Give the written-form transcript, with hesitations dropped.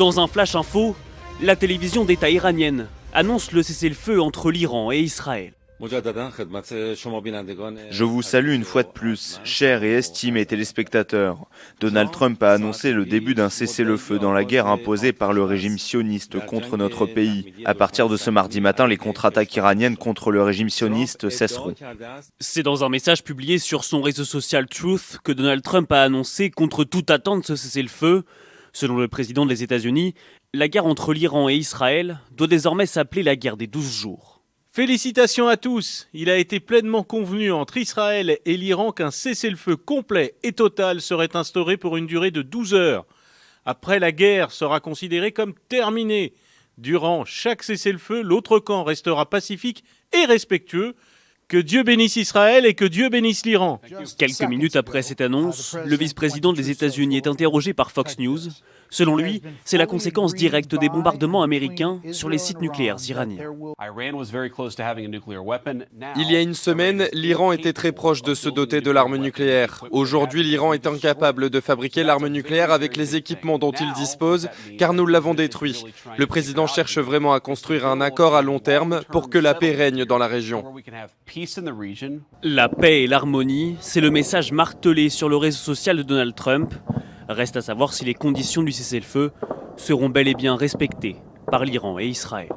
Dans un flash info, la télévision d'État iranienne annonce le cessez-le-feu entre l'Iran et Israël. Je vous salue une fois de plus, chers et estimés téléspectateurs. Donald Trump a annoncé le début d'un cessez-le-feu dans la guerre imposée par le régime sioniste contre notre pays. À partir de ce mardi matin, les contre-attaques iraniennes contre le régime sioniste cesseront. C'est dans un message publié sur son réseau social Truth que Donald Trump a annoncé contre toute attente ce cessez-le-feu. Selon le président des États-Unis, la guerre entre l'Iran et Israël doit désormais s'appeler la guerre des 12 jours. Félicitations à tous. Il a été pleinement convenu entre Israël et l'Iran qu'un cessez-le-feu complet et total serait instauré pour une durée de 12 heures. Après, la guerre sera considérée comme terminée. Durant chaque cessez-le-feu, l'autre camp restera pacifique et respectueux. Que Dieu bénisse Israël et que Dieu bénisse l'Iran. Quelques minutes après cette annonce, le vice-président des États-Unis est interrogé par Fox News. Selon lui, c'est la conséquence directe des bombardements américains sur les sites nucléaires iraniens. Il y a une semaine, l'Iran était très proche de se doter de l'arme nucléaire. Aujourd'hui, l'Iran est incapable de fabriquer l'arme nucléaire avec les équipements dont il dispose, car nous l'avons détruit. Le président cherche vraiment à construire un accord à long terme pour que la paix règne dans la région. La paix et l'harmonie, c'est le message martelé sur le réseau social de Donald Trump. Reste à savoir si les conditions du cessez-le-feu seront bel et bien respectées par l'Iran et Israël.